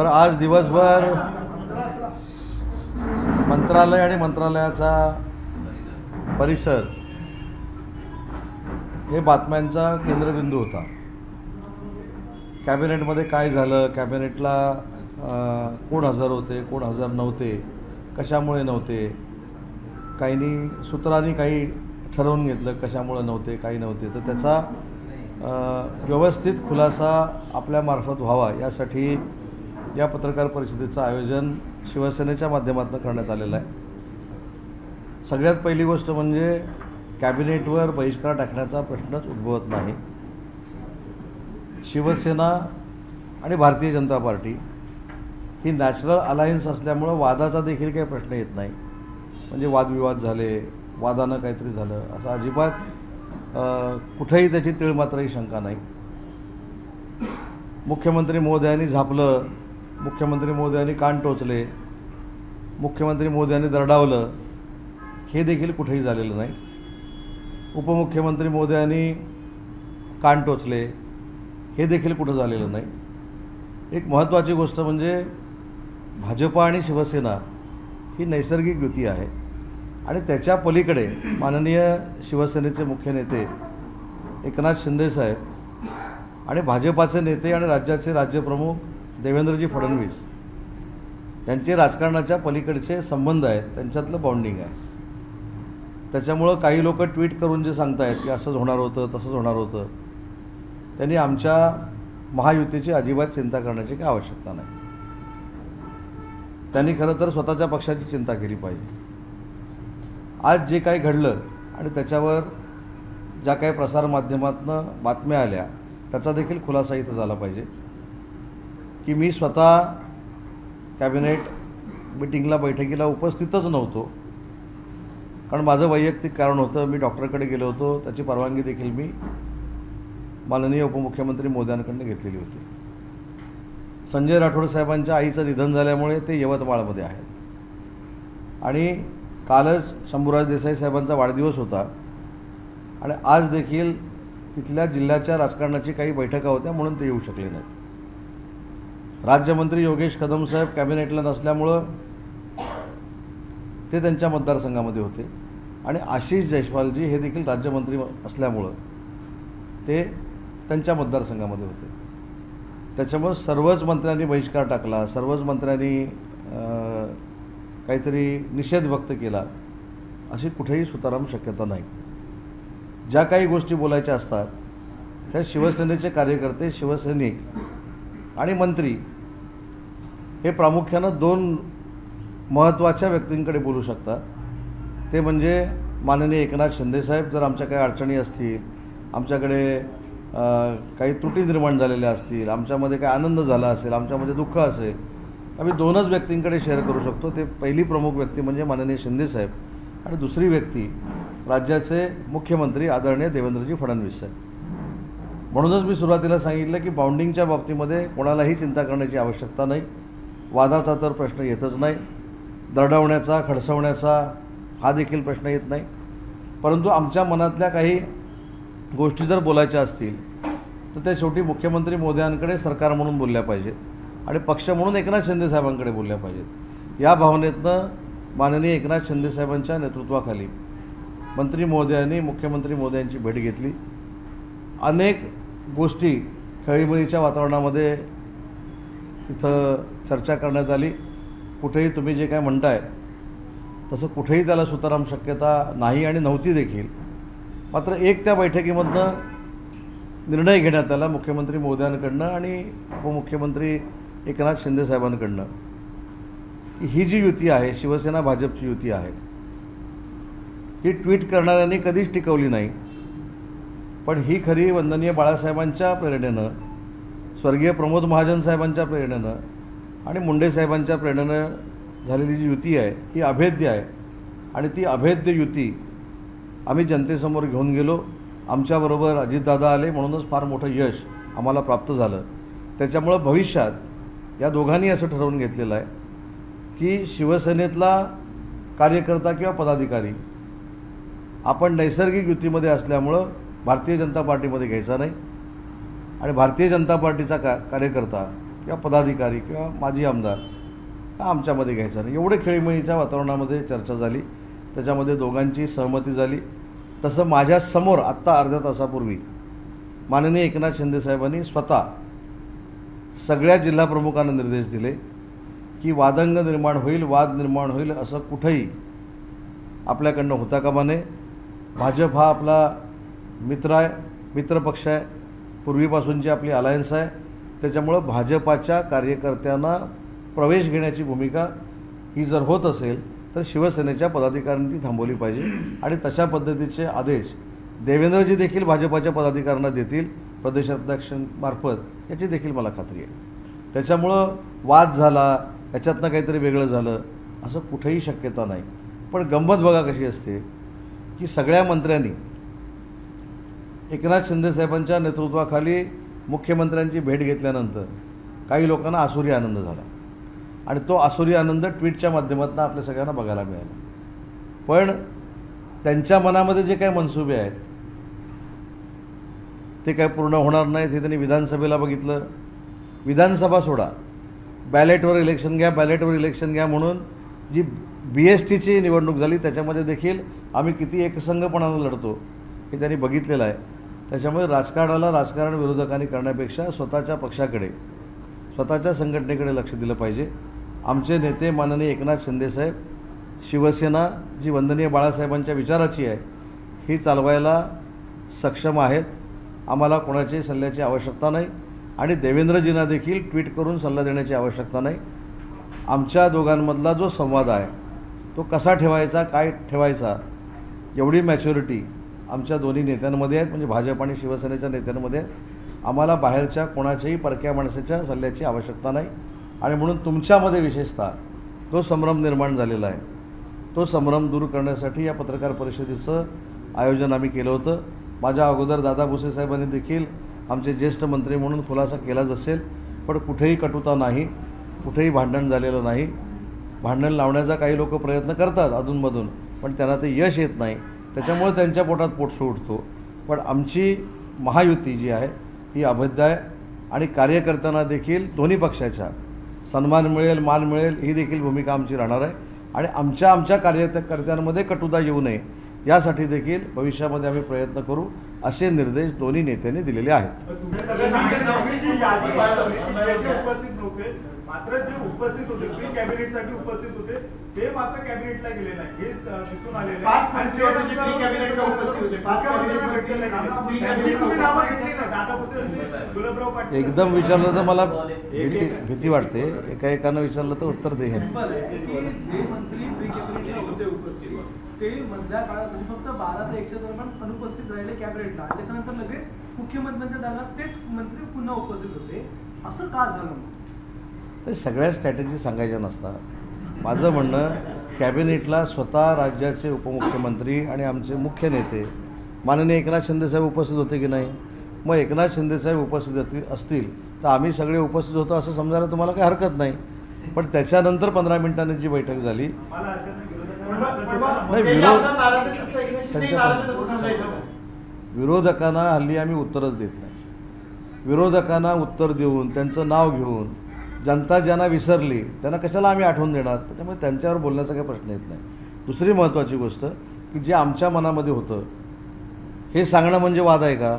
बरं, आज दिवसभर मंत्रालय आणि मंत्रालयाचा परिसर हे बातम्यांचा केंद्रबिंदू होता. कॅबिनेटमध्ये काय झालं, कॅबिनेटला कोण हजर होते, कोण हजर नव्हते, कशामुळे नव्हते, काहींनी सूत्रांनी काही ठरवून घेतलं कशामुळे नव्हते, काही नव्हते. तर त्याचा व्यवस्थित खुलासा आपल्यामार्फत व्हावा यासाठी या पत्रकार परिषदेचं आयोजन शिवसेनेच्या माध्यमातून करण्यात आलेलं आहे. सगळ्यात पहिली गोष्ट म्हणजे कॅबिनेटवर बहिष्कार टाकण्याचा प्रश्नच उद्भवत नाही. शिवसेना आणि भारतीय जनता पार्टी ही नॅचरल अलायन्स असल्यामुळं वादाचा देखील काही प्रश्न येत नाही. म्हणजे वादविवाद झाले, वादानं काहीतरी झालं असं अजिबात कुठेही त्याची तीळमात्रही शंका नाही. मुख्यमंत्री महोदयांनी झापलं, मुख्यमंत्री महोदयांनी कान टोचले, मुख्यमंत्री महोदयांनी दरडावलं, हे देखील कुठेही झालेलं नाही. उपमुख्यमंत्री महोदयांनी कान टोचले, हे देखील कुठं झालेलं नाही. एक महत्त्वाची गोष्ट म्हणजे भाजपा आणि शिवसेना ही नैसर्गिक युती आहे आणि त्याच्या पलीकडे माननीय शिवसेनेचे मुख्य नेते एकनाथ शिंदेसाहेब आणि भाजपाचे नेते आणि राज्याचे राज्यप्रमुख देवेंद्रजी फडणवीस यांचे राजकारणाच्या पलीकडचे संबंध आहेत, त्यांच्यातलं बॉन्डिंग आहे. त्याच्यामुळं काही लोक ट्विट करून जे सांगतायत की असंच होणार होतं, तसंच होणार होतं, त्यांनी आमच्या महायुतीची अजिबात चिंता करण्याची काही आवश्यकता नाही. त्यांनी खरं तर स्वतःच्या पक्षाची चिंता केली पाहिजे. आज जे काही घडलं आणि त्याच्यावर ज्या काही प्रसारमाध्यमातून बातम्या आल्या त्याचा देखील खुलासा इथं झाला पाहिजे की मी स्वतः कॅबिनेट मिटिंगला, बैठकीला उपस्थितच नव्हतो. कारण माझं वैयक्तिक कारण होतं, मी डॉक्टरकडे गेलो होतो. त्याची परवानगी देखील मी माननीय उपमुख्यमंत्री महोदयांकडून घेतलेली होती. संजय राठोड साहेबांच्या आईचं निधन झाल्यामुळे ते यवतमाळमध्ये आहेत आणि कालच शंभूराज देसाई साहेबांचा वाढदिवस होता आणि आज देखील तिथल्या जिल्ह्याच्या राजकारणाची काही बैठका होत्या म्हणून ते येऊ शकले नाहीत. राज्यमंत्री योगेश कदम साहेब कॅबिनेटला नसल्यामुळं ते त्यांच्या मतदारसंघामध्ये होते आणि आशिष जयस्वालजी हे देखील राज्यमंत्री असल्यामुळं ते त्यांच्या मतदारसंघामध्ये होते. त्याच्यामुळं सर्वच मंत्र्यांनी बहिष्कार टाकला, सर्वच मंत्र्यांनी काहीतरी निषेध व्यक्त केला, अशी कुठेही सुताराम शक्यता नाही. ज्या काही गोष्टी बोलायच्या असतात त्या शिवसेनेचे कार्यकर्ते, शिवसैनिक आणि मंत्री हे प्रामुख्यानं दोन महत्त्वाच्या व्यक्तींकडे बोलू शकतात. ते म्हणजे माननीय एकनाथ शिंदेसाहेब. जर आमच्या काही अडचणी असतील, आमच्याकडे काही त्रुटी निर्माण झालेल्या असतील, आमच्यामध्ये काही आनंद झाला असेल, आमच्यामध्ये दुःख असेल, आम्ही दोनच व्यक्तींकडे शेअर करू शकतो. ते पहिली प्रमुख व्यक्ती म्हणजे माननीय शिंदेसाहेब आणि दुसरी व्यक्ती राज्याचे मुख्यमंत्री आदरणीय देवेंद्रजी फडणवीस साहेब. म्हणूनच मी सुरुवातीला सांगितलं की बाउंडिंगच्या बाबतीमध्ये कोणालाही चिंता करण्याची आवश्यकता नाही. वादाचा तर प्रश्न येतच नाही, दरडावण्याचा, खडसवण्याचा हा देखील प्रश्न येत नाही. परंतु आमच्या मनातल्या काही गोष्टी जर बोलायच्या असतील तर त्या शेवटी मुख्यमंत्री महोदयांकडे सरकार म्हणून बोलल्या पाहिजेत आणि पक्ष म्हणून एकनाथ शिंदेसाहेबांकडे बोलल्या पाहिजेत. या भावनेतनं माननीय एकनाथ शिंदेसाहेबांच्या नेतृत्वाखाली मंत्री महोदयांनी मुख्यमंत्री महोदयांची भेट घेतली. अनेक गोष्टी खळीबळीच्या वातावरणामध्ये तिथं चर्चा करण्यात आली. कुठेही तुम्ही जे काय म्हणताय तसं कुठेही त्याला सुताराम शक्यता नाही आणि नव्हती देखील. मात्र एक त्या बैठकीमधनं निर्णय घेण्यात आला मुख्यमंत्री महोदयांकडनं आणि उपमुख्यमंत्री एकनाथ शिंदेसाहेबांकडनं की ही जी युती आहे, शिवसेना भाजपची युती आहे, ही ट्विट करणाऱ्यांनी कधीच टिकवली नाही. पण ही खरी वंदनीय बाळासाहेबांच्या प्रेरणेनं, स्वर्गीय प्रमोद महाजन साहेबांच्या प्रेरणेनं आणि मुंडे साहेबांच्या प्रेरणेनं झालेली जी युती आहे ही अभेद्य आहे आणि ती अभेद्य युती आम्ही जनतेसमोर घेऊन गेलो. आमच्याबरोबर अजितदादा आले म्हणूनच फार मोठं यश आम्हाला प्राप्त झालं. त्याच्यामुळं भविष्यात या दोघांनी असं ठरवून घेतलेलं आहे की शिवसेनेतला कार्यकर्ता किंवा पदाधिकारी आपण नैसर्गिक युतीमध्ये असल्यामुळं भारतीय जनता पार्टीमध्ये घ्यायचा नाही आणि भारतीय जनता पार्टीचा कार्यकर्ता किंवा पदाधिकारी किंवा माजी आमदार हा आमच्यामध्ये घ्यायचा नाही. एवढे खेळीमेळीच्या वातावरणामध्ये चर्चा झाली, त्याच्यामध्ये दोघांची सहमती झाली. तसं माझ्यासमोर आत्ता अर्ध्या तासापूर्वी माननीय एकनाथ शिंदेसाहेबांनी स्वतः सगळ्या जिल्हाप्रमुखांना निर्देश दिले की वादंग निर्माण होईल, वाद निर्माण होईल असं कुठंही आपल्याकडनं होता कामा नये. भाजप हा आपला मित्र आहे, मित्रपक्ष आहे, पूर्वीपासूनची आपली अलायन्स आहे. त्याच्यामुळं भाजपाच्या कार्यकर्त्यांना प्रवेश घेण्याची भूमिका ही जर होत असेल तर शिवसेनेच्या पदाधिकाऱ्यांनी ती थांबवली पाहिजे आणि तशा पद्धतीचे आदेश देवेंद्रजी देखील भाजपाच्या पदाधिकाऱ्यांना देतील प्रदेशाध्यक्षांमार्फत, याची देखील मला खात्री आहे. त्याच्यामुळं वाद झाला, याच्यातनं काहीतरी वेगळं झालं असं कुठेही शक्यता नाही. पण गंमत बघा कशी असते की सगळ्या मंत्र्यांनी एकनाथ शिंदेसाहेबांच्या नेतृत्वाखाली मुख्यमंत्र्यांची भेट घेतल्यानंतर काही लोकांना आसुरी आनंद झाला आणि तो आसुरी आनंद ट्विटच्या माध्यमातून आपल्या सगळ्यांना बघायला मिळाला. पण त्यांच्या मनामध्ये जे काही मनसुबे आहेत ते काय पूर्ण होणार नाहीत हे त्यांनी विधानसभेला बघितलं. विधानसभा सोडा, बॅलेटवर इलेक्शन घ्या, बॅलेटवर इलेक्शन घ्या म्हणून जी BSTची निवडणूक झाली त्याच्यामध्ये देखील आम्ही किती एकसंघपणानं लढतो हे त्यांनी बघितलेलं आहे. त्याच्यामुळे राजकारणाला राजकारण विरोधकांनी करण्यापेक्षा स्वतःच्या पक्षाकडे, स्वतःच्या संघटनेकडे लक्ष दिलं पाहिजे. आमचे नेते माननीय एकनाथ शिंदेसाहेब, शिवसेना जी वंदनीय बाळासाहेबांच्या विचाराची आहे ही चालवायला सक्षम आहेत. आम्हाला कोणाच्याही सल्ल्याची आवश्यकता नाही आणि देवेंद्रजींना देखील ट्विट करून सल्ला देण्याची आवश्यकता नाही. आमच्या दोघांमधला जो संवाद आहे तो कसा ठेवायचा, काय ठेवायचा, एवढी मॅच्युरिटी आमच्या दोन्ही नेत्यांमध्ये आहेत, म्हणजे भाजप आणि शिवसेनेच्या नेत्यांमध्ये आहेत. आम्हाला बाहेरच्या कोणाच्याही परक्या माणसाच्या सल्ल्याची आवश्यकता नाही आणि म्हणून तुमच्यामध्ये विशेषतः तो संभ्रम निर्माण झालेला आहे. तो संभ्रम दूर करण्यासाठी या पत्रकार परिषदेचं आयोजन आम्ही केलं होतं. माझ्या अगोदर दादा भुसे साहेबांनी देखील आमचे ज्येष्ठ मंत्री म्हणून खुलासा केलाच असेल, पण कुठेही कटुता नाही, कुठेही भांडण झालेलं नाही. भांडण लावण्याचा काही लोक प्रयत्न करतात अधूनमधून, पण त्यांना ते यश येत नाही, त्याच्यामुळे त्यांच्या पोटात पोटसू उठतो. पण आमची महायुती जी आहे ही अभेद्य आहे आणि कार्यकर्त्यांना देखील दोन्ही पक्षाच्या सन्मान मिळेल, मान मिळेल ही देखील भूमिका आमची राहणार आहे आणि आमच्या कार्यकर्त्यांमध्ये कटुता येऊ नये यासाठी देखील भविष्यामध्ये आम्ही प्रयत्न करू असे निर्देश दोन्ही नेत्यांनी दिलेले आहेत. मात्र जे उपस्थित होते, प्री कॅबिनेटसाठी उपस्थित होते, ते मात्र कॅबिनेटला गेले नाही हे दिसून आलेले आहे. 5 मंत्री होते जे प्री कॅबिनेटला उपस्थित होते, 5 कॅबिनेटला भेटलेले नाही. एकदम विचारलं तर मला भीती वाटते. एकानं विचारलं तर उत्तर दे. ते मधल्या काळात फक्त 12 ते 1 दरम्यान अनुपस्थित राहिले कॅबिनेटला, त्याच्यानंतर लगेच मुख्यमंत्र्यांच्या दालनात तेच मंत्री पुन्हा उपस्थित होते. असं का झालं? ते सगळ्या स्ट्रॅटेजी सांगायच्या नसतात. माझं म्हणणं, कॅबिनेटला स्वतः राज्याचे उपमुख्यमंत्री आणि आमचे मुख्य नेते माननीय एकनाथ शिंदेसाहेब उपस्थित होते की नाही? मग एकनाथ शिंदेसाहेब उपस्थित असतील तर आम्ही सगळे उपस्थित होतो असं समजायला तुम्हाला काही हरकत नाही. पण त्याच्यानंतर 15 मिनिटांनी जी बैठक झाली, विरोधकांना हल्ली आम्ही उत्तरच देत नाही. विरोधकांना उत्तर देऊन त्यांचं नाव घेऊन जनता ज्यांना विसरली त्यांना कशाला आम्ही आठवण देणार? त्याच्यामुळे त्यांच्यावर बोलण्याचा काही प्रश्न येत नाही. दुसरी महत्त्वाची गोष्ट की जे आमच्या मनामध्ये होतं हे सांगणं म्हणजे वाद आहे का?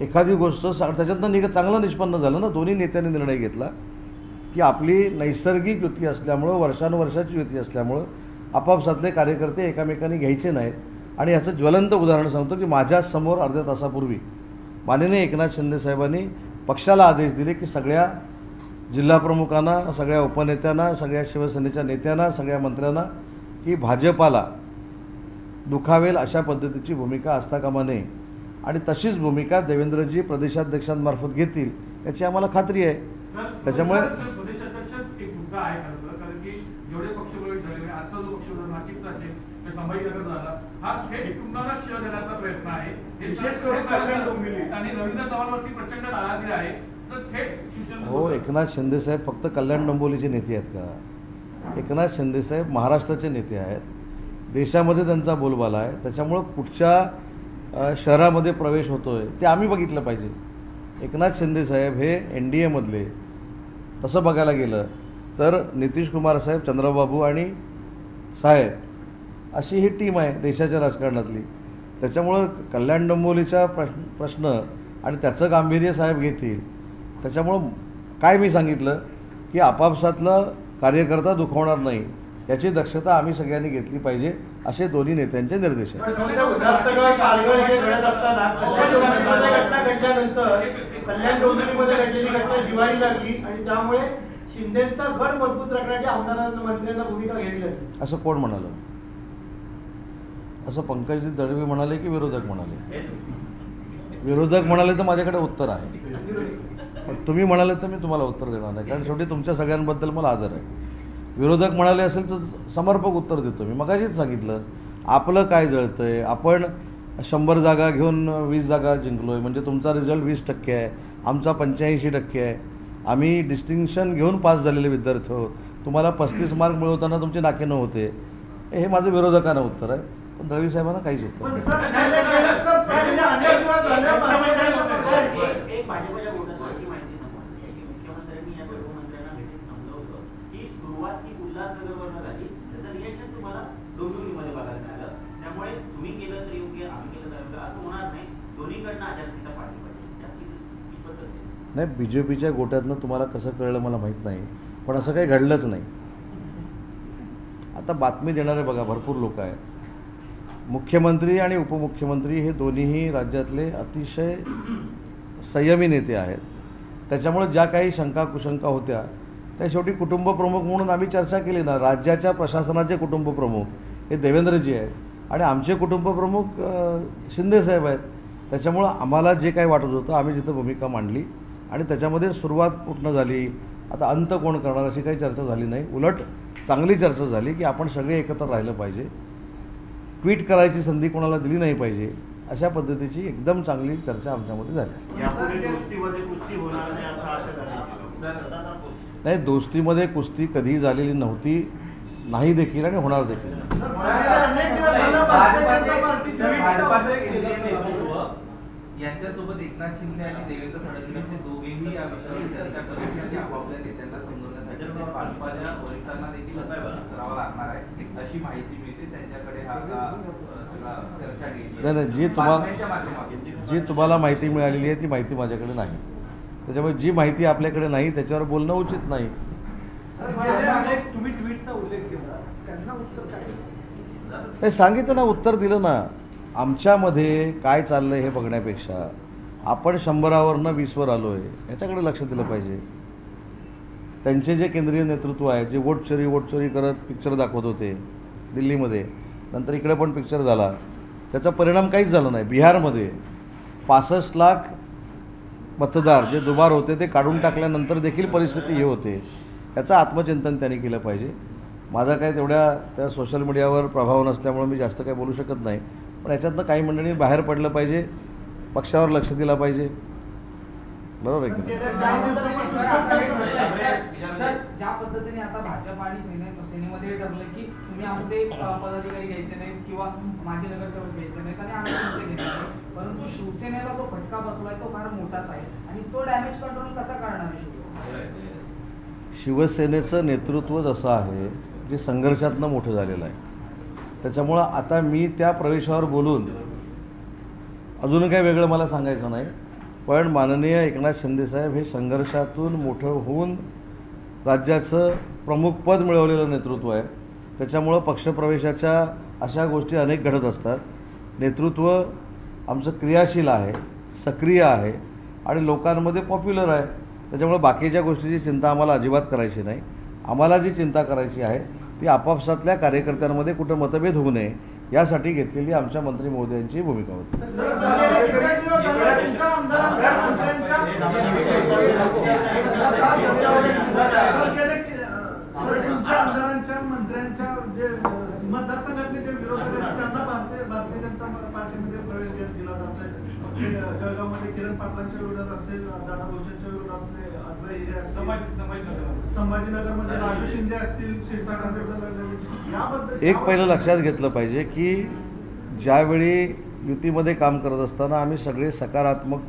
एखादी गोष्ट त्याच्यातनं चांगलं निष्पन्न झालं ना. दोन्ही नेत्यांनी निर्णय घेतला की आपली नैसर्गिक युती असल्यामुळं, वर्षानुवर्षाची युती असल्यामुळं आपापसातले कार्यकर्ते एकामेकांनी घ्यायचे नाहीत. आणि याचं ज्वलंत उदाहरण सांगतो की माझ्यासमोर अर्ध्या तासापूर्वी माननीय एकनाथ शिंदेसाहेबांनी पक्षाला आदेश दिले की सगळ्या जिल्हाप्रमुखांना, सगळ्या उपनेत्यांना, सगळ्या शिवसेनेच्या नेत्यांना, सगळ्या मंत्र्यांना की भाजपाला दुखावेल अशा पद्धतीची भूमिका असता कामा नये आणि तशीच भूमिका देवेंद्रजी प्रदेशाध्यक्षांमार्फत घेतील याची आम्हाला खात्री आहे. त्याच्यामुळे एक मुद्दा आहे कारण की जेवढे पक्ष प्रवेश झाले, आजचा जो पक्ष नाशिकचा असेल, संभाजीनगर झाला, हा थेट कुंभारात शिव देण्याचा प्रयत्न आहे. आणि रवींद्र चव्हाणवरती प्रचंड नाराजी आहे. तर थेट शिवसेना हो, एकनाथ शिंदेसाहेब फक्त कल्याण डोंबिवलीचे नेते आहेत का? एकनाथ शिंदेसाहेब महाराष्ट्राचे नेते आहेत. देशामध्ये त्यांचा बोलबाला आहे. त्याच्यामुळं कुठच्या शहरामध्ये प्रवेश होतोय ते आम्ही बघितलं पाहिजे. एकनाथ शिंदेसाहेब हे NDAमधले तसं बघायला गेलं तर नितीश कुमार साहेब, चंद्रबाबू आणि साहेब अशी ही टीम आहे देशाच्या राजकारणातली. त्याच्यामुळं कल्याण डोंबिवलीचा प्रश्न आणि त्याचं गांभीर्य साहेब घेतील. त्याच्यामुळं काय मी सांगितलं की आपापसातलं कार्यकर्ता दुखवणार नाही याची दक्षता आम्ही सगळ्यांनी घेतली पाहिजे असे दोन्ही नेत्यांचे निर्देश आहेत. कल्याण डोंबिवलीमध्ये घडलेली घटना जिव्हारी लागली आणि त्यामुळे शिंदेचा गड मजबूत राखण्याची आमदारांना मंत्र्यांना भूमिका घ्यावी लागली. असं कोण म्हणालं? असं पंकजजी दळवी म्हणाले की विरोधक म्हणाले? विरोधक म्हणाले तर माझ्याकडे उत्तर आहे, पण तुम्ही म्हणाले तर मी तुम्हाला उत्तर देणार नाही, कारण शेवटी तुमच्या सगळ्यांबद्दल मला आदर आहे. विरोधक म्हणाले असेल तर समर्पक उत्तर देतो. मी मगाशीच सांगितलं आपलं काय जळतंय. आपण 100 जागा घेऊन 20 जागा जिंकलोय, म्हणजे तुमचा रिझल्ट 20% आहे, आमचा 85% आहे. आम्ही डिस्टिंक्शन घेऊन पास झालेले विद्यार्थी आहोत. तुम्हाला 35 मार्क मिळवताना तुमचे नाके न होते. हे माझं विरोधकांना उत्तर आहे, पण दळवी साहेबांना काहीच उत्तर नाही. नाही, BJPच्या गोट्यातनं तुम्हाला कसं कळलं मला माहीत नाही, पण असं काही घडलंच नाही. आता बातमी देणारे बघा भरपूर लोक आहेत. मुख्यमंत्री आणि उपमुख्यमंत्री हे दोन्हीही राज्यातले अतिशय संयमी नेते आहेत. त्याच्यामुळे ज्या काही शंका कुशंका होत्या त्या शेवटी कुटुंबप्रमुख म्हणून आम्ही चर्चा केली ना. राज्याच्या प्रशासनाचे कुटुंबप्रमुख हे देवेंद्रजी आहेत आणि आमचे कुटुंबप्रमुख शिंदेसाहेब आहेत. त्याच्यामुळं आम्हाला जे काही वाटत होतं आम्ही जिथं भूमिका मांडली आणि त्याच्यामध्ये सुरुवात कुठनं झाली, आता अंत कोण करणार अशी काही चर्चा झाली नाही. उलट चांगली चर्चा झाली की आपण सगळे एकत्र राहिलं पाहिजे, ट्विट करायची संधी कोणाला दिली नाही पाहिजे, अशा पद्धतीची एकदम चांगली चर्चा आमच्यामध्ये झाली. नाही, दोस्तीमध्ये कुस्ती कधी झालेली नव्हती, नाही देखील आणि होणार देखील. यांच्यासोबत एकनाथ शिंदे आणि देवेंद्र फडणवीस हे दोघेही या विषयावर चर्चा करून आणि आपापल्या नेत्यांना समजवण्यासाठी भाजपाच्या वरिष्ठांना देखील करावं लागणार आहे अशी माहिती मिळते. त्यांच्याकडे हा सगळा चर्चा केली नाही. जी तुम्हाला माहिती मिळालेली आहे ती माहिती माझ्याकडे नाही. त्याच्यामुळे जी माहिती आपल्याकडे नाही त्याच्यावर बोलणं उचित नाही. तुम्ही ट्विटचा उल्लेख केला, त्यांना उत्तर काय? नाही, सांगितलं ना, उत्तर दिलं ना. आमच्यामध्ये काय चाललं हे बघण्यापेक्षा आपण 100वरनं 20वर आलो आहे ह्याच्याकडे लक्ष दिलं पाहिजे. त्यांचे जे केंद्रीय नेतृत्व आहे जे वोट चोरी करत पिक्चर दाखवत होते दिल्लीमध्ये, नंतर इकडे पण पिक्चर झाला, त्याचा परिणाम काहीच झाला नाही. बिहारमध्ये 65 लाख मतदार जे दुबार होते ते काढून टाकल्यानंतर देखील परिस्थिती हे होते. याचं आत्मचिंतन त्यांनी केलं पाहिजे. माझा काय तेवढ्या त्या सोशल मीडियावर प्रभाव नसल्यामुळे मी जास्त काही बोलू शकत नाही, पण याच्यातनं काही मंडळी बाहेर पडलं पाहिजे, पक्षावर लक्ष दिलं पाहिजे. बरोबर आहे की ज्या पद्धतीने आता भाजप आणि सेनेमध्ये ठरलं की तुम्ही आमचे पदाधिकारी घ्यायचे नाहीत किंवा माझे नगरसेवक घ्यायचे नाहीत आणि आम्ही तुमचे घेणार नाही, परंतु शिवसेनेला जो फटका बसलाय तो फार मोठाच आहे आणि तो डॅमेज कंट्रोल कसा करणार आहे शिवसेना? शिवसेनेचं नेतृत्व जसं आहे जे संघर्षातनं मोठं झालेलं आहे. त्याच्यामुळं आता मी त्या प्रवेशावर बोलून अजून काही वेगळं मला सांगायचं नाही, पण माननीय एकनाथ शिंदेसाहेब हे संघर्षातून मोठं होऊन राज्याचं प्रमुखपद मिळवलेलं नेतृत्व आहे. त्याच्यामुळं पक्षप्रवेशाच्या अशा गोष्टी अनेक घडत असतात. नेतृत्व आमचं क्रियाशील आहे, सक्रिय आहे आणि लोकांमध्ये पॉप्युलर आहे. त्याच्यामुळे बाकीच्या गोष्टीची चिंता आम्हाला अजिबात करायची नाही. आम्हाला जी चिंता करायची आहे ती आपापसातल्या कार्यकर्त्यांमध्ये कुठं मतभेद होऊ नये यासाठी घेतलेली आमच्या मंत्री महोदयांची भूमिका होती. मंत्र्यांच्या जे मतदारसंघातले जे विरोधक आहेत त्यांना भारतीय जनता पार्टीमध्ये प्रवेश दिला जातोय. जळगावमध्ये किरण पाटलांच्या विरोधात असेल, दादा भोसलेंच्या विरोधातले अद्वै हिरे असतील, संभाजीनगरमध्ये राजू शिंदे असतील, क्षीरसागर याबद्दल एक पहिलं लक्षात घेतलं पाहिजे की ज्यावेळी युतीमध्ये काम करत असताना आम्ही सगळे सकारात्मक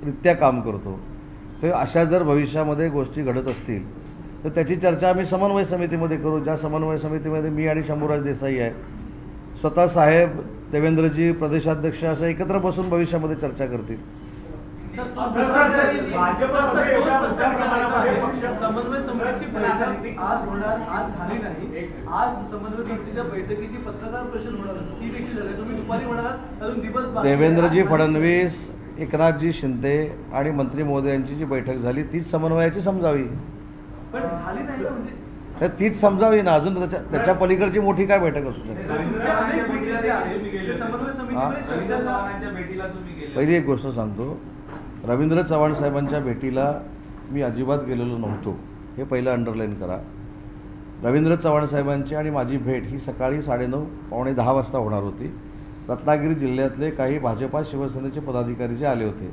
रित्या काम करतो. तर अशा जर भविष्यामध्ये गोष्टी घडत असतील तर त्याची चर्चा आम्ही समन्वय समितीमध्ये करू. ज्या समन्वय समितीमध्ये मी आणि शंभूराज देसाई आहे, स्वतः साहेब, देवेंद्रजी, प्रदेशाध्यक्ष असं एकत्र बसून भविष्यामध्ये चर्चा करतील. भाजपमध्ये एवढ्या मोठ्या प्रमाणामध्ये पक्ष समन्वय समितीची बैठक आज होणार, आज झाली नाही. आज समन्वय समितीच्या बैठकीची पत्रकार परिषद होणार होती, ती देखील झाली. तुम्ही दुपारी म्हणालात अजून दिवस बाकी आहे. देवेंद्रजी फडणवीस, एकनाथजी शिंदे आणि मंत्री महोदयांची जी बैठक झाली तीच समन्वयाची समजावी. पण झाली नाही ना, म्हणजे तर तीच समजावी ना. अजून त्याच्या पलीकडची मोठी काय बैठक असू शकते. तुमच्या अनेक मुद्दे आहेत, ते समन्वय समितीमध्ये चर्चा चव्हाणांच्या भेटीला तुम्ही गेले. पहिली एक गोष्ट सांगतो, रवींद्र चव्हाण साहेबांच्या भेटीला मी अजिबात गेलेलो नव्हतो, हे पहिलं अंडरलाईन करा. रवींद्र चव्हाण साहेबांची आणि माझी भेट ही सकाळी 9:30 पावणे 10 वाजता होणार होती. रत्नागिरी जिल्ह्यातले काही भाजपा शिवसेनेचे पदाधिकारी जे आले होते,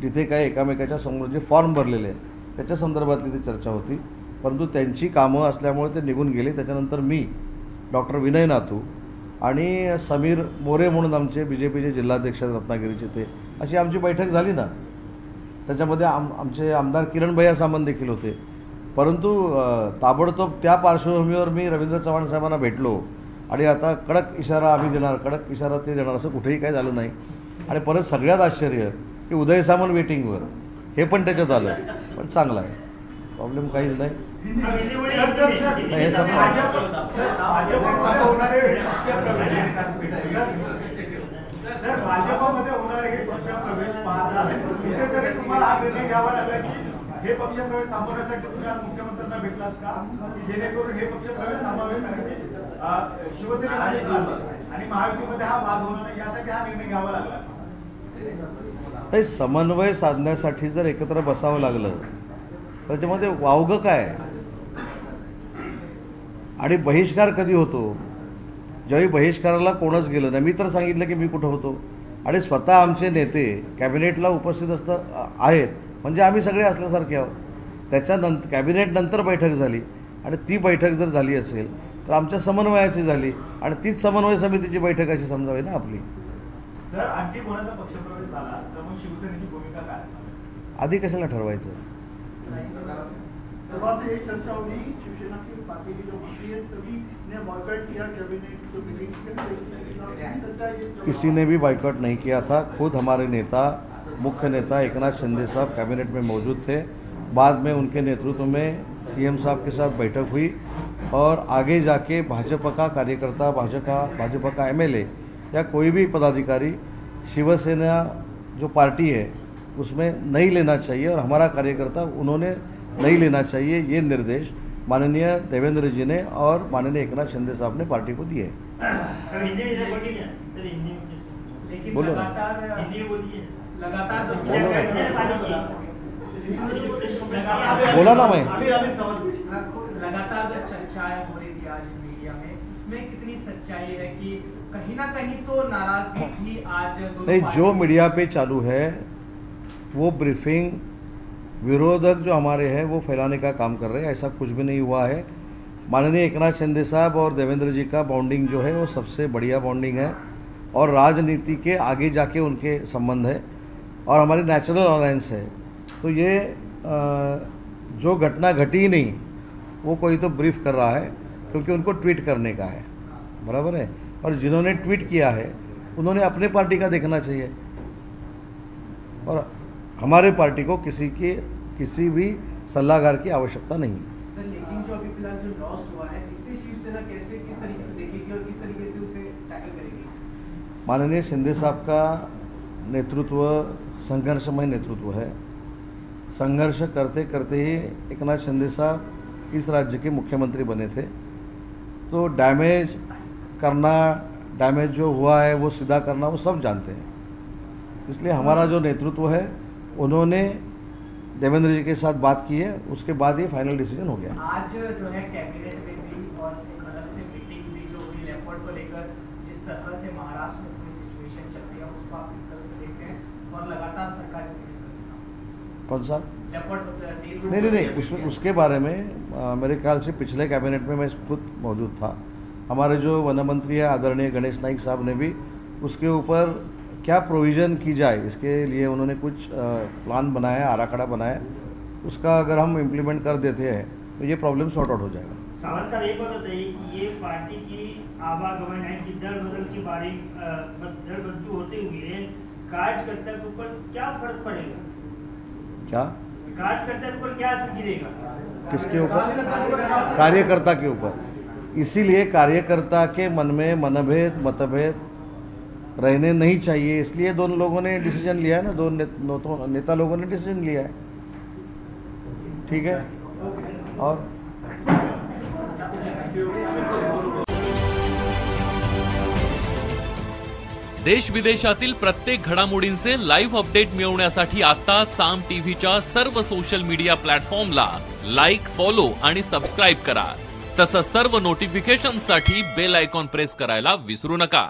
तिथे काही एकामेकाच्या समोर जे फॉर्म भरलेले आहेत त्याच्या संदर्भातली ती चर्चा होती. परंतु त्यांची कामं असल्यामुळे ते निघून गेले. त्याच्यानंतर मी, डॉक्टर विनय नातू आणि समीर मोरे म्हणून आमचे BJPचे जिल्हाध्यक्ष रत्नागिरीचे, ते अशी आमची बैठक झाली ना. त्याच्यामध्ये आमचे आमदार किरण भैया सामंत देखील होते. परंतु ताबडतोब त्या पार्श्वभूमीवर मी रवींद्र चव्हाण साहेबांना भेटलो आणि आता कडक इशारा आम्ही देणार, कडक इशारा ते देणार, असं कुठेही काही झालं नाही. आणि परत सगळ्यात आश्चर्य की उदय सामंत वेटिंगवर, हे पण त्याच्यात आलं. पण चांगलं आहे, प्रॉब्लेम काहीच नाही. हे सगळं भाजपमध्ये होणारे हे पक्षप्रवेश पाहता कुठेतरी तुम्हाला हा निर्णय घ्यावा लागला की हे पक्षप्रवेश थांबवण्यासाठी तुम्ही आज मुख्यमंत्र्यांना भेटलास का, की जेणेकरून हे पक्षप्रवेश थांबावे, कारण की शिवसेनेमध्ये आणि महायुतीमध्ये हा वाद होणार नाही, यासाठी हा निर्णय घ्यावा लागला. काही समन्वय साधण्यासाठी जर एकत्र बसावं लागलं त्याच्यामध्ये वावगं काय. आणि बहिष्कार कधी होतो, ज्यावेळी बहिष्काराला कोणच गेलं नाही. मी तर सांगितलं की मी कुठं होतो, आणि स्वतः आमचे नेते कॅबिनेटला उपस्थित आहेत, म्हणजे आम्ही सगळे असल्यासारखे आहोत. त्याच्यानंतर कॅबिनेटनंतर बैठक झाली आणि ती बैठक जर झाली असेल तर आमच्या समन्वयाची झाली आणि तीच समन्वय समितीची बैठक अशी समजावी ना आपली. जर आणखी कोणाचा पक्षप्रवेश झाला तर मग शिवसेनेची भूमिका काय असणार? आधी कशाला ठरवायचं. सभा से यही चर्चा होगी, शिवसेना की पार्टी की जो मंत्री है सभी ने बॉयकॉट किया कैबिनेट जो मीटिंग, किसी ने भी बाइकआउट नहीं किया था. खुद हमारे नेता, मुख्य नेता एकनाथ शिंदे साहब कैबिनेट में मौजूद थे. बाद में उनके नेतृत्व में CM साहब के साथ बैठक हुई और आगे जाके भाजपा का कार्यकर्ता, भाजपा का MLA या कोई भी पदाधिकारी शिवसेना जो पार्टी है उसमें नहीं लेना चाहिए और हमारा कार्यकर्ता उन्होंने नहीं लेना चाहिए, ये निर्देश माननीय देवेंद्र जी ने और माननीय एकनाथ शिंदे साहब ने पार्टी को दिए. बोलो ना. बोला ना. मैं लगातार जो चर्चाएं हो रही थी आज मीडिया में, उसमें कितनी सच्चाई है कि कहीं ना कहीं तो नाराजगी थी आज? नहीं, जो मीडिया पे चालू है वो ब्रीफिंग विरोधक जो हमारे हैं वो फैलाने का काम कर रहे हैं. ऐसा कुछ भी नहीं हुआ है. माननीय एकनाथ शिंदे साहब और देवेंद्र जी का बॉन्डिंग जो है वो सबसे बढ़िया बॉन्डिंग है और राजनीति के आगे जाके उनके संबंध है और हमारी नेचुरल अलायंस है. तो ये जो घटना घटी ही नहीं, वो कोई तो ब्रीफ कर रहा है क्योंकि उनको ट्वीट करने का है, बराबर है. और जिन्होंने ट्वीट किया है उन्होंने अपने पार्टी का देखना चाहिए और हमारे पार्टी को किसी भी सलाहकार की आवश्यकता नहीं. सर, लेकिन जो अभी फिलहाल जो लॉस हुआ है, इससे शिवसेना कैसे, किस तरीके से देखेगी और किस तरीके से उसे टैकल करेगी? माननीय शिंदे साहब का नेतृत्व संघर्षमय नेतृत्व है. संघर्ष करते करते ही एकनाथ शिंदे साहब इस राज्य के मुख्यमंत्री बने थे. तो डैमेज जो हुआ है वो सीधा करना वो सब जानते हैं. इसलिए हमारा जो नेतृत्व है उन्होंने देवेंद्र जी के साथ बात की है, उसके बाद ये फाइनल डिसीजन हो गया. आज जो है कैबिनेट में भी और एक अलग से मीटिंग भी जो हुई लेपर्ड को लेकर, जिस तरह से महाराष्ट्र में पूरी सिचुएशन चल रही है उसको आप किस तरह से देखते हैं और लगातार सरकार इसमें किस तरह से काम? कौन सा? लेपर्ड नहीं, उसके बारे में मेरे ख्याल से पिछले कैबिनेट में मैं खुद मौजूद था. हमारे जो वन मंत्री है आदरणीय गणेश नाइक साहब ने भी उसके ऊपर क्या प्रोविज़न की जाए, इसके लिए उन्होंने कुछ प्लान बनाया है, आराखड़ा बनाया है। उसका अगर हम इम्प्लीमेंट कर देते हैं तो ये प्रॉब्लम सॉर्ट आउट हो जाएगा। सावंत साहब एक बात बताइए कि ये पार्टी की आवागमन है कि दल बदल की दल बदलू होते हुए कार्यकर्ता के ऊपर क्या फर्क पड़ेगा? क्या कार्यकर्ता के ऊपर क्या असर गिरेगा? किसके ऊपर? कार्यकर्ता के ऊपर। इसीलिए कार्यकर्ता के मन में मतभेद रहने नहीं चाहिए, इसलिए दोनों लोगों ने डिसीजन लिया है ना, दो नेता लोगों ने डिसीजन लिया है। ठीक है। और देश विदेशातील प्रत्येक घडामोडींचे लाईव्ह अपडेट मिळवण्यासाठी आता साम टीव्हीच्या सर्व सोशल मीडिया प्लॅटफॉर्मला लाईक, फॉलो आणि सबस्क्राईब करा। तसंच सर्व नोटिफिकेशनसाठी बेल आयकॉन प्रेस करायला विसरू नका।